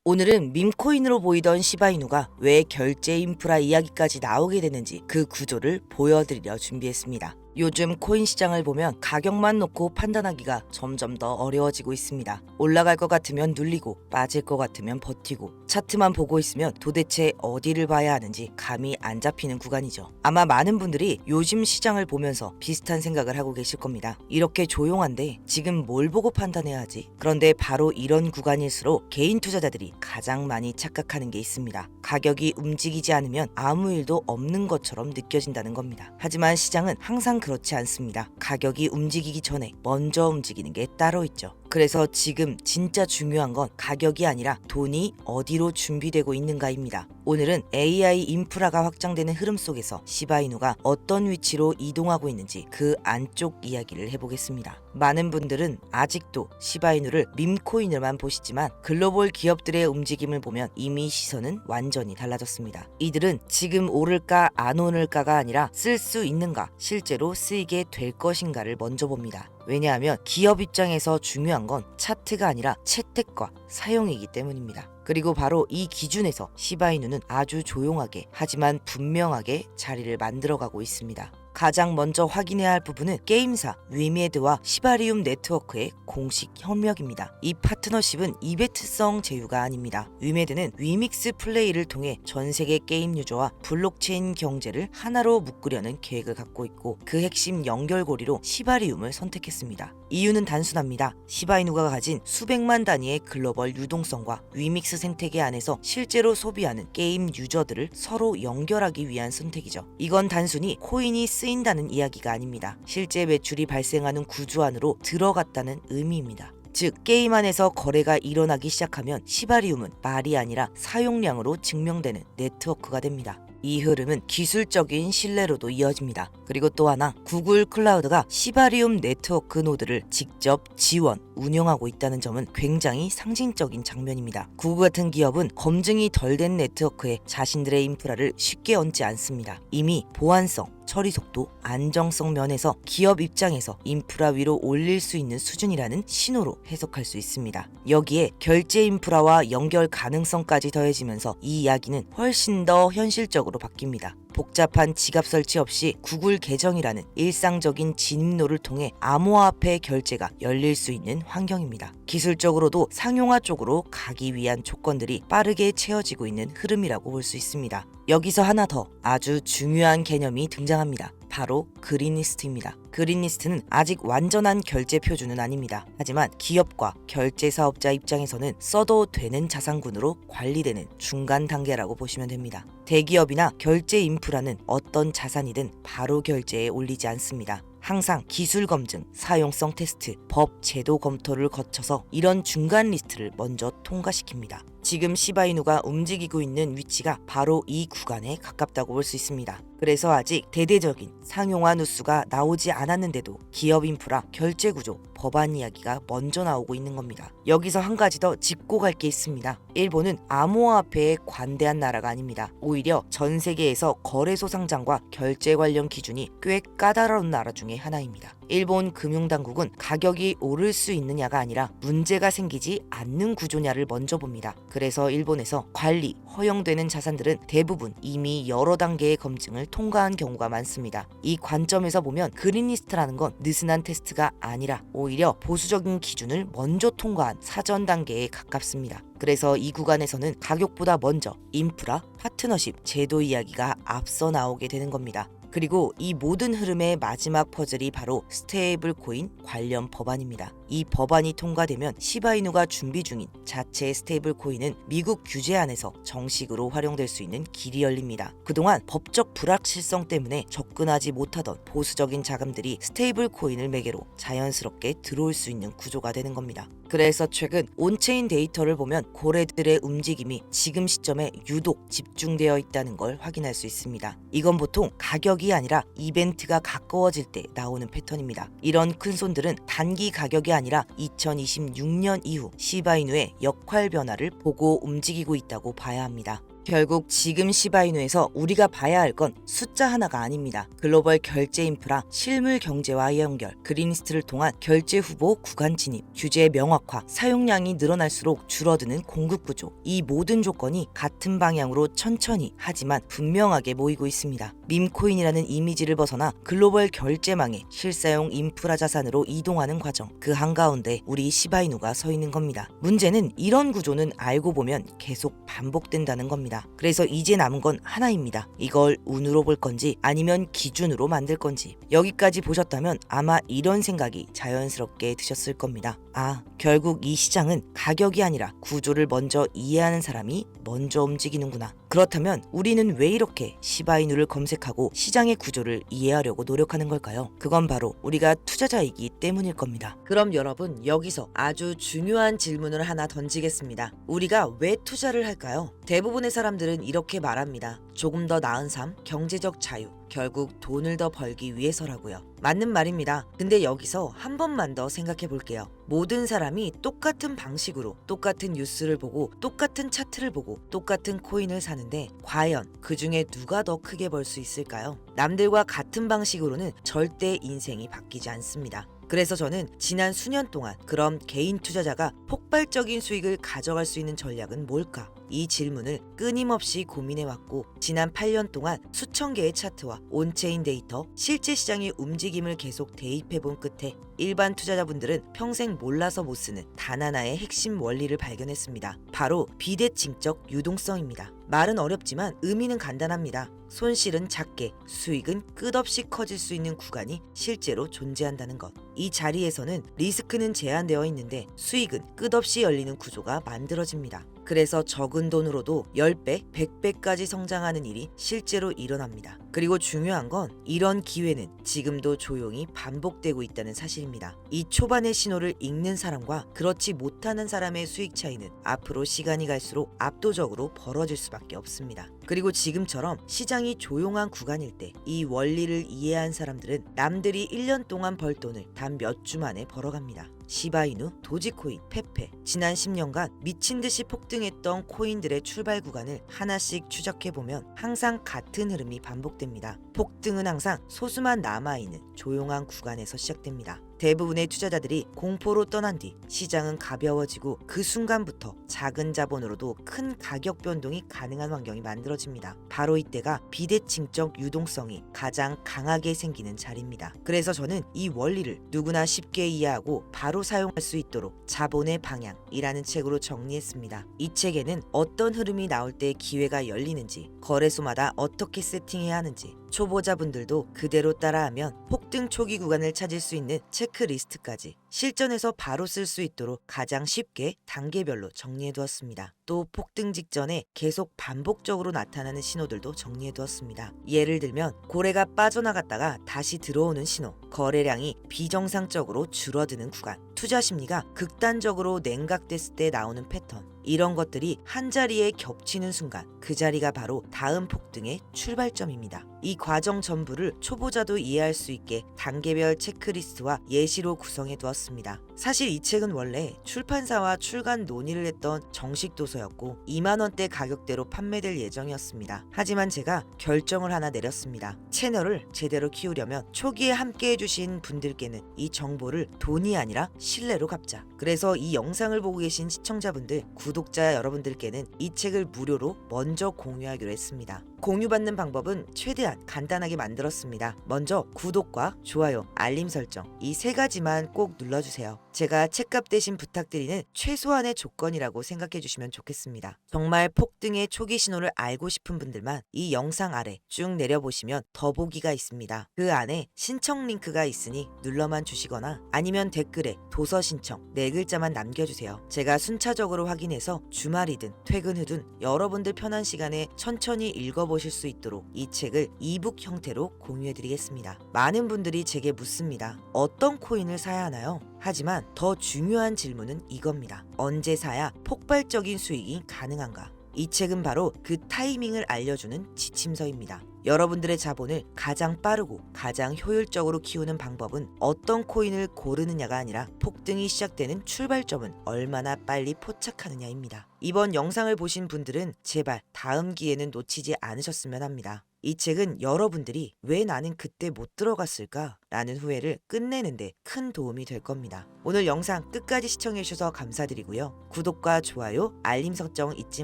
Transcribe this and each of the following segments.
오늘은 밈코인으로 보이던 시바이누가 왜 결제 인프라 이야기까지 나오게 되는지 그 구조를 보여드리려 준비했습니다. 요즘 코인 시장을 보면 가격만 놓고 판단하기가 점점 더 어려워지고 있습니다. 올라갈 것 같으면 눌리고 빠질 것 같으면 버티고 차트만 보고 있으면 도대체 어디를 봐야 하는지 감이 안 잡히는 구간이죠. 아마 많은 분들이 요즘 시장을 보면서 비슷한 생각을 하고 계실 겁니다. 이렇게 조용한데 지금 뭘 보고 판단해야 하지? 그런데 바로 이런 구간일수록 개인 투자자들이 가장 많이 착각하는 게 있습니다. 가격이 움직이지 않으면 아무 일도 없는 것처럼 느껴진다는 겁니다. 하지만 시장은 항상 그렇지 않습니다. 가격이 움직이기 전에 먼저 움직이는 게 따로 있죠. 그래서 지금 진짜 중요한 건 가격이 아니라 돈이 어디로 준비되고 있는가입니다. 오늘은 AI 인프라가 확장되는 흐름 속에서 시바이누가 어떤 위치로 이동하고 있는지 그 안쪽 이야기를 해보겠습니다. 많은 분들은 아직도 시바이누를 밈코인으로만 보시지만 글로벌 기업들의 움직임을 보면 이미 시선은 완전히 달라졌습니다. 이들은 지금 오를까 안 오를까가 아니라 쓸 수 있는가, 실제로 쓰이게 될 것인가를 먼저 봅니다. 왜냐하면 기업 입장에서 중요한 건 차트가 아니라 채택과 사용이기 때문입니다. 그리고 바로 이 기준에서 시바이누는 아주 조용하게 하지만 분명하게 자리를 만들어가고 있습니다. 가장 먼저 확인해야 할 부분은 게임사 위메드와 시바리움 네트워크의 공식 협력입니다. 이 파트너십은 이벤트성 제휴가 아닙니다. 위메드는 위믹스 플레이를 통해 전 세계 게임 유저와 블록체인 경제를 하나로 묶으려는 계획을 갖고 있고 그 핵심 연결고리로 시바리움을 선택했습니다. 이유는 단순합니다. 시바이누가 가진 수백만 단위의 글로벌 유동성과 위믹스 생태계 안에서 실제로 소비하는 게임 유저들을 서로 연결하기 위한 선택이죠. 이건 단순히 코인이 쓰인다는 이야기가 아닙니다. 실제 매출이 발생하는 구조 안으로 들어갔다는 의미입니다. 즉 게임 안에서 거래가 일어나기 시작하면 시바리움은 말이 아니라 사용량으로 증명되는 네트워크가 됩니다. 이 흐름은 기술적인 신뢰로도 이어집니다. 그리고 또 하나, 구글 클라우드가 시바리움 네트워크 노드를 직접 지원, 운영하고 있다는 점은 굉장히 상징적인 장면입니다. 구글 같은 기업은 검증이 덜 된 네트워크에 자신들의 인프라를 쉽게 얹지 않습니다. 이미 보안성, 처리 속도, 안정성 면에서 기업 입장에서 인프라 위로 올릴 수 있는 수준이라는 신호로 해석할 수 있습니다. 여기에 결제 인프라와 연결 가능성까지 더해지면서 이 이야기는 훨씬 더 현실적으로 바뀝니다. 복잡한 지갑 설치 없이 구글 계정이라는 일상적인 진입로를 통해 암호화폐 결제가 열릴 수 있는 환경입니다. 기술적으로도 상용화 쪽으로 가기 위한 조건들이 빠르게 채워지고 있는 흐름이라고 볼 수 있습니다. 여기서 하나 더 아주 중요한 개념이 등장합니다. 바로 그린리스트입니다. 그린리스트는 아직 완전한 결제 표준은 아닙니다. 하지만 기업과 결제 사업자 입장에서는 써도 되는 자산군으로 관리되는 중간 단계라고 보시면 됩니다. 대기업이나 결제 인프라는 어떤 자산이든 바로 결제에 올리지 않습니다. 항상 기술 검증, 사용성 테스트, 법, 제도 검토를 거쳐서 이런 중간 리스트를 먼저 통과시킵니다. 지금 시바이누가 움직이고 있는 위치가 바로 이 구간에 가깝다고 볼 수 있습니다. 그래서 아직 대대적인 상용화 뉴스가 나오지 않았는데도 기업 인프라, 결제 구조, 법안 이야기가 먼저 나오고 있는 겁니다. 여기서 한 가지 더 짚고 갈 게 있습니다. 일본은 암호화폐에 관대한 나라가 아닙니다. 오히려 전 세계에서 거래소 상장과 결제 관련 기준이 꽤 까다로운 나라 중에 하나입니다. 일본 금융당국은 가격이 오를 수 있느냐가 아니라 문제가 생기지 않는 구조냐를 먼저 봅니다. 그래서 일본에서 관리, 허용되는 자산들은 대부분 이미 여러 단계의 검증을 통과한 경우가 많습니다. 이 관점에서 보면 그린리스트라는 건 느슨한 테스트가 아니라 오히려 보수적인 기준을 먼저 통과한 사전 단계에 가깝습니다. 그래서 이 구간에서는 가격보다 먼저 인프라, 파트너십, 제도 이야기가 앞서 나오게 되는 겁니다. 그리고 이 모든 흐름의 마지막 퍼즐이 바로 스테이블 코인 관련 법안입니다. 이 법안이 통과되면 시바이누가 준비 중인 자체 스테이블 코인은 미국 규제 안에서 정식으로 활용될 수 있는 길이 열립니다. 그동안 법적 불확실성 때문에 접근하지 못하던 보수적인 자금들이 스테이블 코인을 매개로 자연스럽게 들어올 수 있는 구조가 되는 겁니다. 그래서 최근 온체인 데이터를 보면 고래들의 움직임이 지금 시점에 유독 집중되어 있다는 걸 확인할 수 있습니다. 이건 보통 가격이 아니라 이벤트가 가까워질 때 나오는 패턴입니다. 이런 큰손들은 단기 가격이 아니라 2026년 이후 시바이누의 역할 변화를 보고 움직이고 있다고 봐야 합니다. 결국 지금 시바이누에서 우리가 봐야 할 건 숫자 하나가 아닙니다. 글로벌 결제 인프라, 실물 경제와의 연결, 그린리스트를 통한 결제 후보 구간 진입, 규제 명확화, 사용량이 늘어날수록 줄어드는 공급 구조. 이 모든 조건이 같은 방향으로 천천히 하지만 분명하게 모이고 있습니다. 밈코인이라는 이미지를 벗어나 글로벌 결제망의 실사용 인프라 자산으로 이동하는 과정. 그 한가운데 우리 시바이누가 서 있는 겁니다. 문제는 이런 구조는 알고 보면 계속 반복된다는 겁니다. 그래서 이제 남은 건 하나입니다. 이걸 운으로 볼 건지 아니면 기준으로 만들 건지. 여기까지 보셨다면 아마 이런 생각이 자연스럽게 드셨을 겁니다. 아, 결국 이 시장은 가격이 아니라 구조를 먼저 이해하는 사람이 먼저 움직이는구나. 그렇다면 우리는 왜 이렇게 시바이누를 검색하고 시장의 구조를 이해하려고 노력하는 걸까요? 그건 바로 우리가 투자자이기 때문일 겁니다. 그럼 여러분, 여기서 아주 중요한 질문을 하나 던지겠습니다. 우리가 왜 투자를 할까요? 대부분의 사람들은 이렇게 말합니다. 조금 더 나은 삶, 경제적 자유, 결국 돈을 더 벌기 위해서라고요. 맞는 말입니다. 근데 여기서 한 번만 더 생각해 볼게요. 모든 사람이 똑같은 방식으로 똑같은 뉴스를 보고 똑같은 차트를 보고 똑같은 코인을 사는데 과연 그 중에 누가 더 크게 벌 수 있을까요? 남들과 같은 방식으로는 절대 인생이 바뀌지 않습니다. 그래서 저는 지난 수년 동안 그럼 개인 투자자가 폭발적인 수익을 가져갈 수 있는 전략은 뭘까? 이 질문을 끊임없이 고민해왔고 지난 8년 동안 수천 개의 차트와 온체인 데이터, 실제 시장의 움직임을 계속 대입해본 끝에 일반 투자자분들은 평생 몰라서 못 쓰는 단 하나의 핵심 원리를 발견했습니다. 바로 비대칭적 유동성입니다. 말은 어렵지만 의미는 간단합니다. 손실은 작게, 수익은 끝없이 커질 수 있는 구간이 실제로 존재한다는 것. 이 자리에서는 리스크는 제한되어 있는데 수익은 끝없이 열리는 구조가 만들어집니다. 그래서 적은 돈으로도 10배, 100배까지 성장하는 일이 실제로 일어납니다. 그리고 중요한 건 이런 기회는 지금도 조용히 반복되고 있다는 사실입니다. 이 초반의 신호를 읽는 사람과 그렇지 못하는 사람의 수익 차이는 앞으로 시간이 갈수록 압도적으로 벌어질 수밖에 없습니다. 그리고 지금처럼 시장이 조용한 구간일 때 이 원리를 이해한 사람들은 남들이 1년 동안 벌 돈을 단 몇 주 만에 벌어갑니다. 시바이누, 도지코인, 페페. 지난 10년간 미친 듯이 폭등했던 코인들의 출발 구간을 하나씩 추적해보면 항상 같은 흐름이 반복됩니다. 폭등은 항상 소수만 남아있는 조용한 구간에서 시작됩니다. 대부분의 투자자들이 공포로 떠난 뒤 시장은 가벼워지고 그 순간부터 작은 자본으로도 큰 가격 변동이 가능한 환경이 만들어집니다. 바로 이때가 비대칭적 유동성이 가장 강하게 생기는 자리입니다. 그래서 저는 이 원리를 누구나 쉽게 이해하고 바로 사용할 수 있도록 자본의 방향이라는 책으로 정리했습니다. 이 책에는 어떤 흐름이 나올 때 기회가 열리는지, 거래소마다 어떻게 세팅해야 하는지, 초보자분들도 그대로 따라하면 폭등 초기 구간을 찾을 수 있는 체크리스트까지 실전에서 바로 쓸 수 있도록 가장 쉽게 단계별로 정리해두었습니다. 또 폭등 직전에 계속 반복적으로 나타나는 신호들도 정리해두었습니다. 예를 들면 고래가 빠져나갔다가 다시 들어오는 신호, 거래량이 비정상적으로 줄어드는 구간, 투자 심리가 극단적으로 냉각됐을 때 나오는 패턴, 이런 것들이 한자리에 겹치는 순간 그 자리가 바로 다음 폭등의 출발점입니다. 이 과정 전부를 초보자도 이해할 수 있게 단계별 체크리스트와 예시로 구성해 두었습니다. 사실 이 책은 원래 출판사와 출간 논의를 했던 정식 도서였고 2만 원대 가격대로 판매될 예정이었습니다. 하지만 제가 결정을 하나 내렸습니다. 채널을 제대로 키우려면 초기에 함께 해주신 분들께는 이 정보를 돈이 아니라 신뢰로 갚자. 그래서 이 영상을 보고 계신 시청자분들, 구독자 여러분들께는 이 책을 무료로 먼저 공유하기로 했습니다. 공유받는 방법은 최대한 간단하게 만들었습니다. 먼저 구독과 좋아요, 알림 설정 이 세 가지만 꼭 눌러주세요. 제가 책값 대신 부탁드리는 최소한의 조건이라고 생각해 주시면 좋겠습니다. 정말 폭등의 초기 신호를 알고 싶은 분들만 이 영상 아래 쭉 내려보시면 더보기가 있습니다. 그 안에 신청 링크가 있으니 눌러만 주시거나 아니면 댓글에 도서 신청 4글자만 남겨주세요. 제가 순차적으로 확인해서 주말이든 퇴근 후든 여러분들 편한 시간에 천천히 읽어보실 수 있도록 이 책을 이북 형태로 공유해드리겠습니다. 많은 분들이 제게 묻습니다. 어떤 코인을 사야 하나요? 하지만 더 중요한 질문은 이겁니다. 언제 사야 폭발적인 수익이 가능한가? 이 책은 바로 그 타이밍을 알려주는 지침서입니다. 여러분들의 자본을 가장 빠르고 가장 효율적으로 키우는 방법은 어떤 코인을 고르느냐가 아니라 폭등이 시작되는 출발점은 얼마나 빨리 포착하느냐입니다. 이번 영상을 보신 분들은 제발 다음 기회는 놓치지 않으셨으면 합니다. 이 책은 여러분들이 왜 나는 그때 못 들어갔을까? 라는 후회를 끝내는데 큰 도움이 될 겁니다. 오늘 영상 끝까지 시청해주셔서 감사드리고요. 구독과 좋아요, 알림 설정 잊지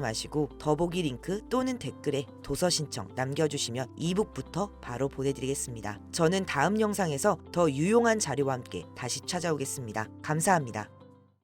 마시고 더보기 링크 또는 댓글에 도서 신청 남겨주시면 이북부터 바로 보내드리겠습니다. 저는 다음 영상에서 더 유용한 자료와 함께 다시 찾아오겠습니다. 감사합니다.